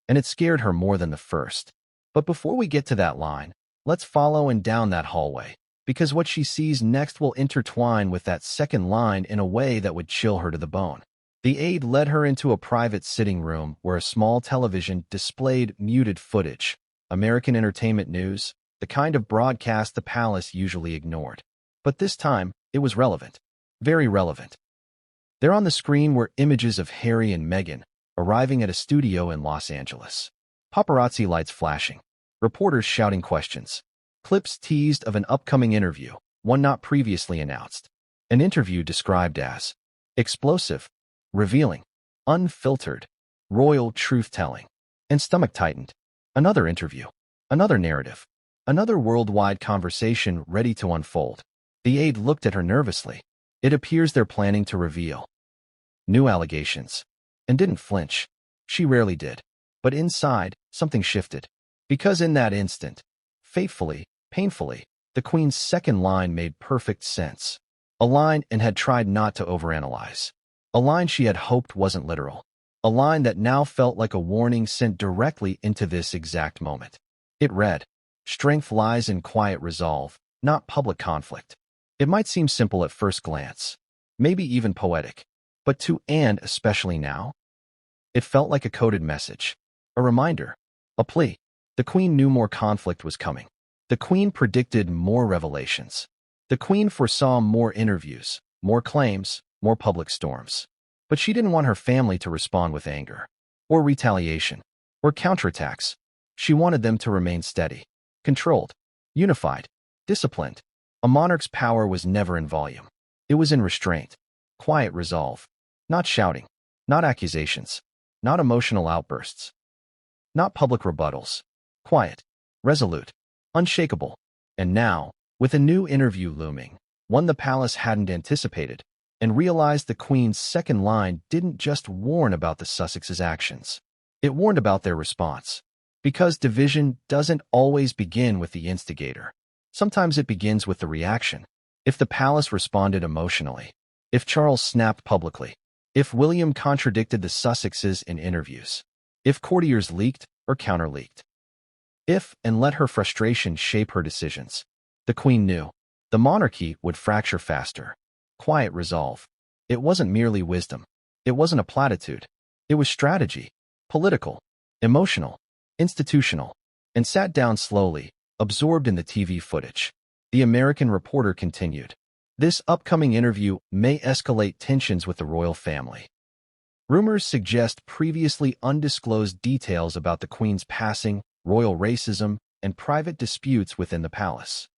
Speaker 1: And it scared her more than the first. But before we get to that line, let's follow and down that hallway, because what she sees next will intertwine with that second line in a way that would chill her to the bone. The aide led her into a private sitting room where a small television displayed muted footage, American entertainment news, the kind of broadcast the palace usually ignored. But this time, it was relevant. Very relevant. There on the screen were images of Harry and Meghan arriving at a studio in Los Angeles. Paparazzi lights flashing. Reporters shouting questions. Clips teased of an upcoming interview, one not previously announced. An interview described as Explosive, revealing, unfiltered, royal truth-telling. And stomach tightened. Another interview. Another narrative. Another worldwide conversation ready to unfold. The aide looked at her nervously. It appears they're planning to reveal new allegations. And didn't flinch. She rarely did. But inside, something shifted. Because in that instant, fatefully, painfully, the Queen's second line made perfect sense. A line and had tried not to overanalyze. A line she had hoped wasn't literal. A line that now felt like a warning sent directly into this exact moment. It read, "Strength lies in quiet resolve, not public conflict." It might seem simple at first glance, maybe even poetic, but to and especially now, it felt like a coded message, a reminder, a plea. The Queen knew more conflict was coming. The Queen predicted more revelations. The Queen foresaw more interviews, more claims, more public storms. But she didn't want her family to respond with anger, or retaliation, or counterattacks. She wanted them to remain steady, controlled, unified, disciplined. A monarch's power was never in volume. It was in restraint, quiet resolve, not shouting, not accusations, not emotional outbursts, not public rebuttals. Quiet, resolute, unshakable. And now, with a new interview looming, one the palace hadn't anticipated, and realized the Queen's second line didn't just warn about the Sussexes' actions. It warned about their response. Because division doesn't always begin with the instigator. Sometimes it begins with the reaction. If the palace responded emotionally, if Charles snapped publicly, if William contradicted the Sussexes in interviews, if courtiers leaked or counter-leaked, if and let her frustration shape her decisions, the Queen knew the monarchy would fracture faster. Quiet resolve. It wasn't merely wisdom. It wasn't a platitude. It was strategy, political, emotional, institutional, and sat down slowly, absorbed in the TV footage. The American reporter continued. This upcoming interview may escalate tensions with the royal family. Rumors suggest previously undisclosed details about the Queen's passing, royal racism, and private disputes within the palace.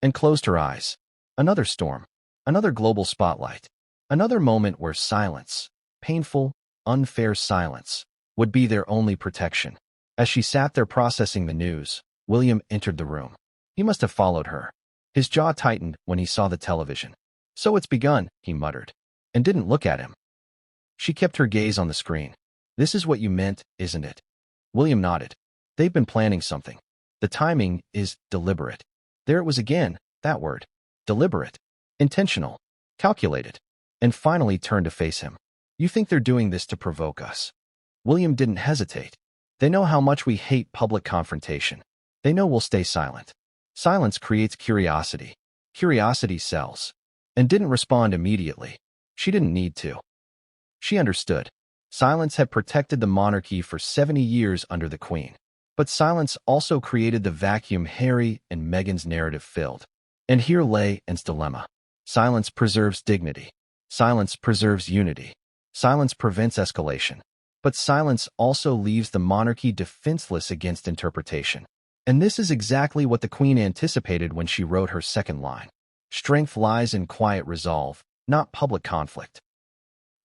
Speaker 1: And closed her eyes. Another storm. Another global spotlight. Another moment where silence, painful, unfair silence, would be their only protection. As she sat there processing the news, William entered the room. He must have followed her. His jaw tightened when he saw the television. "So it's begun," he muttered, and didn't look at him. She kept her gaze on the screen. "This is what you meant, isn't it?" William nodded. "They've been planning something. The timing is deliberate." There it was again, that word. Deliberate. Intentional, calculated, and finally turned to face him. "You think they're doing this to provoke us?" William didn't hesitate. "They know how much we hate public confrontation. They know we'll stay silent. Silence creates curiosity. Curiosity sells." And didn't respond immediately. She didn't need to. She understood. Silence had protected the monarchy for 70 years under the Queen. But silence also created the vacuum Harry and Meghan's narrative filled. And here lay Anne's dilemma. Silence preserves dignity. Silence preserves unity. Silence prevents escalation. But silence also leaves the monarchy defenseless against interpretation. And this is exactly what the Queen anticipated when she wrote her second line. Strength lies in quiet resolve, not public conflict.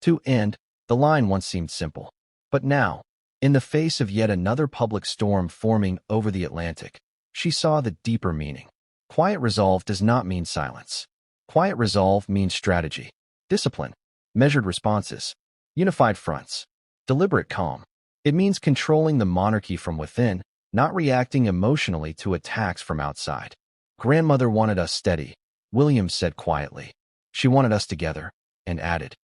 Speaker 1: To end, the line once seemed simple. But now, in the face of yet another public storm forming over the Atlantic, she saw the deeper meaning. Quiet resolve does not mean silence. Quiet resolve means strategy, discipline, measured responses, unified fronts, deliberate calm. It means controlling the monarchy from within, not reacting emotionally to attacks from outside. "Grandmother wanted us steady," William said quietly. "She wanted us together," and added.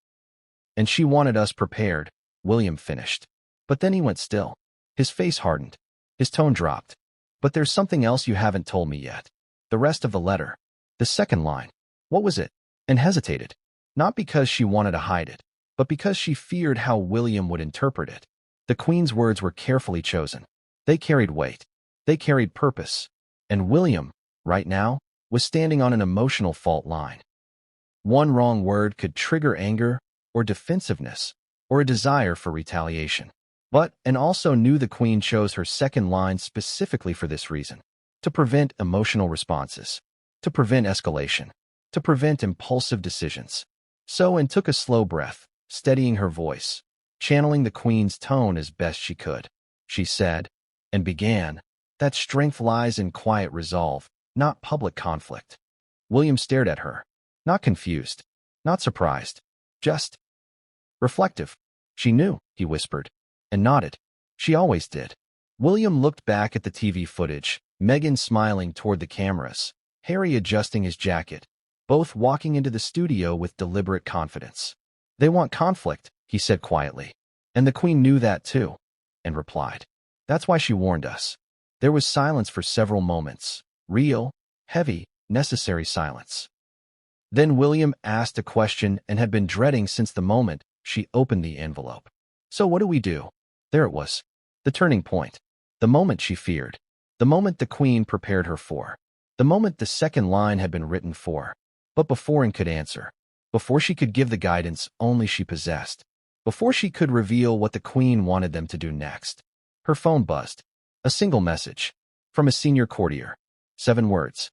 Speaker 1: "And she wanted us prepared," William finished. But then he went still. His face hardened. His tone dropped. "But there's something else you haven't told me yet. The rest of the letter. The second line. What was it?" And hesitated. Not because she wanted to hide it, but because she feared how William would interpret it. The Queen's words were carefully chosen. They carried weight. They carried purpose. And William, right now, was standing on an emotional fault line. One wrong word could trigger anger, or defensiveness, or a desire for retaliation. But, and also knew the Queen chose her second line specifically for this reason. To prevent emotional responses. To prevent escalation. To prevent impulsive decisions. So Anne took a slow breath, steadying her voice, channeling the Queen's tone as best she could. She said, and began, that strength lies in quiet resolve, not public conflict. William stared at her, not confused, not surprised, just reflective. She knew, he whispered, and nodded. She always did. William looked back at the TV footage, Meghan smiling toward the cameras, Harry adjusting his jacket, both walking into the studio with deliberate confidence. They want conflict, he said quietly. And the Queen knew that too, and replied. That's why she warned us. There was silence for several moments, real, heavy, necessary silence. Then William asked a question and had been dreading since the moment she opened the envelope. So what do we do? There it was. The turning point. The moment she feared. The moment the Queen prepared her for. The moment the second line had been written for. But before Anne could answer. Before she could give the guidance only she possessed. Before she could reveal what the Queen wanted them to do next. Her phone buzzed. A single message. From a senior courtier. 7 words.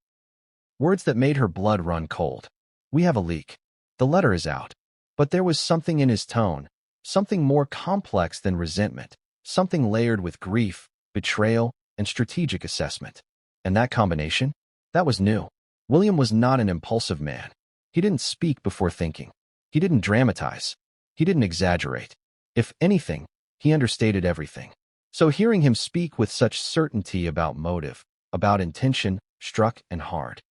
Speaker 1: Words that made her blood run cold. We have a leak. The letter is out. But there was something in his tone. Something more complex than resentment. Something layered with grief, betrayal, and strategic assessment. And that combination? That was new. William was not an impulsive man. He didn't speak before thinking. He didn't dramatize. He didn't exaggerate. If anything, he understated everything. So hearing him speak with such certainty about motive, about intention, struck Anne hard.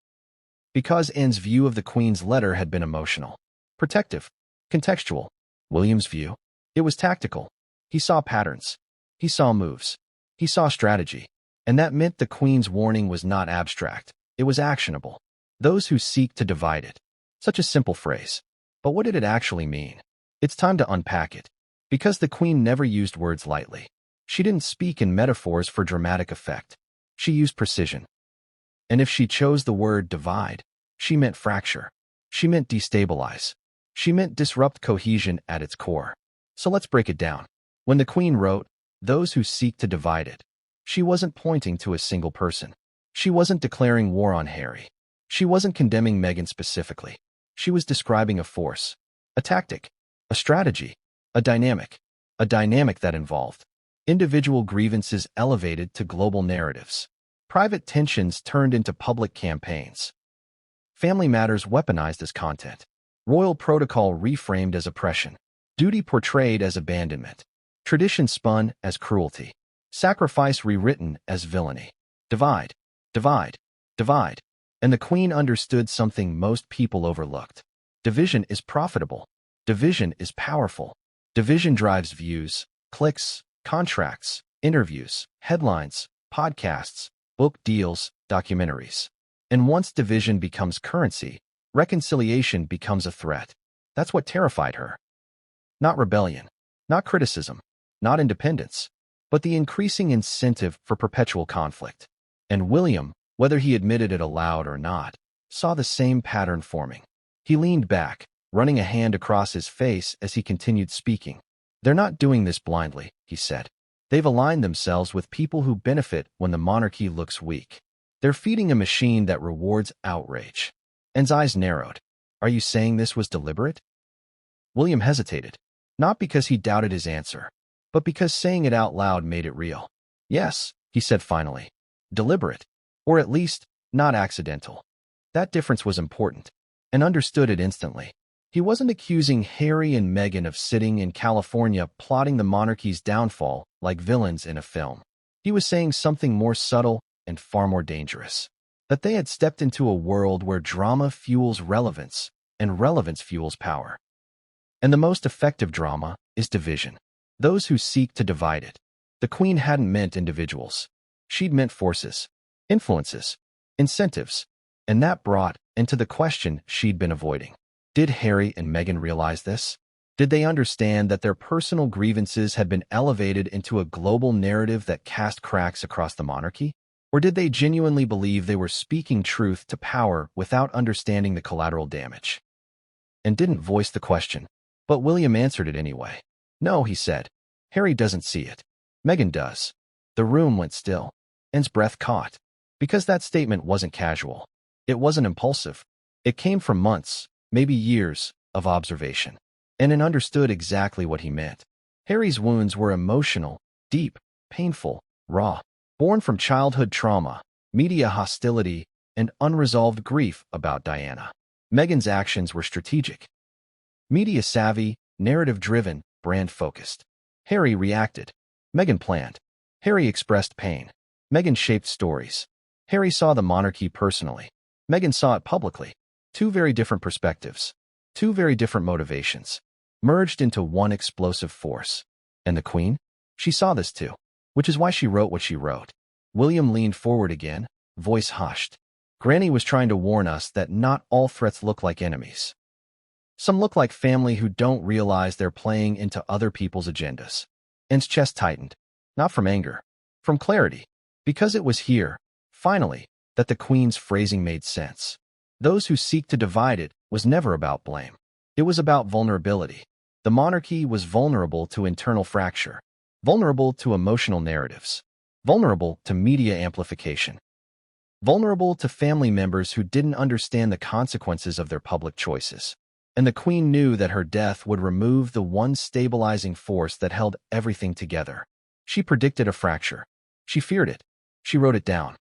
Speaker 1: Because Anne's view of the Queen's letter had been emotional, protective, contextual. William's view? It was tactical. He saw patterns. He saw moves. He saw strategy. And that meant the Queen's warning was not abstract. It was actionable. Those who seek to divide it. Such a simple phrase. But what did it actually mean? It's time to unpack it. Because the Queen never used words lightly. She didn't speak in metaphors for dramatic effect. She used precision. And if she chose the word divide, she meant fracture. She meant destabilize. She meant disrupt cohesion at its core. So let's break it down. When the Queen wrote, those who seek to divide it, she wasn't pointing to a single person. She wasn't declaring war on Harry. She wasn't condemning Meghan specifically. She was describing a force, a tactic, a strategy, a dynamic that involved individual grievances elevated to global narratives, private tensions turned into public campaigns, family matters weaponized as content, royal protocol reframed as oppression, duty portrayed as abandonment, tradition spun as cruelty, sacrifice rewritten as villainy. Divide, divide, divide. And the Queen understood something most people overlooked. Division is profitable. Division is powerful. Division drives views, clicks, contracts, interviews, headlines, podcasts, book deals, documentaries. And once division becomes currency, reconciliation becomes a threat. That's what terrified her. Not rebellion, not criticism, not independence, but the increasing incentive for perpetual conflict. And William, whether he admitted it aloud or not, saw the same pattern forming. He leaned back, running a hand across his face as he continued speaking. They're not doing this blindly, he said. They've aligned themselves with people who benefit when the monarchy looks weak. They're feeding a machine that rewards outrage. Anne's eyes narrowed. Are you saying this was deliberate? William hesitated, not because he doubted his answer, but because saying it out loud made it real. Yes, he said finally. Deliberate. Or at least, not accidental. That difference was important, and understood it instantly. He wasn't accusing Harry and Meghan of sitting in California plotting the monarchy's downfall like villains in a film. He was saying something more subtle and far more dangerous. That they had stepped into a world where drama fuels relevance, and relevance fuels power. And the most effective drama is division. Those who seek to divide it. The Queen hadn't meant individuals. She'd meant forces, influences, incentives, and that brought into the question she'd been avoiding. Did Harry and Meghan realize this? Did they understand that their personal grievances had been elevated into a global narrative that cast cracks across the monarchy? Or did they genuinely believe they were speaking truth to power without understanding the collateral damage? And didn't voice the question. But William answered it anyway. No, he said. Harry doesn't see it. Meghan does. The room went still. Anne's breath caught. Because that statement wasn't casual. It wasn't impulsive. It came from months, maybe years, of observation, and understood exactly what he meant. Harry's wounds were emotional, deep, painful, raw, born from childhood trauma, media hostility, and unresolved grief about Diana. Meghan's actions were strategic. Media-savvy, narrative-driven, brand-focused. Harry reacted. Meghan planned. Harry expressed pain. Meghan shaped stories. Harry saw the monarchy personally. Meghan saw it publicly. Two very different perspectives. Two very different motivations. Merged into one explosive force. And the Queen? She saw this too, which is why she wrote what she wrote. William leaned forward again, voice hushed. Granny was trying to warn us that not all threats look like enemies. Some look like family who don't realize they're playing into other people's agendas. Anne's chest tightened, not from anger, from clarity, because it was here, finally, that the Queen's phrasing made sense. Those who seek to divide it was never about blame. It was about vulnerability. The monarchy was vulnerable to internal fracture, vulnerable to emotional narratives, vulnerable to media amplification, vulnerable to family members who didn't understand the consequences of their public choices. And the Queen knew that her death would remove the one stabilizing force that held everything together. She predicted a fracture. She feared it. She wrote it down.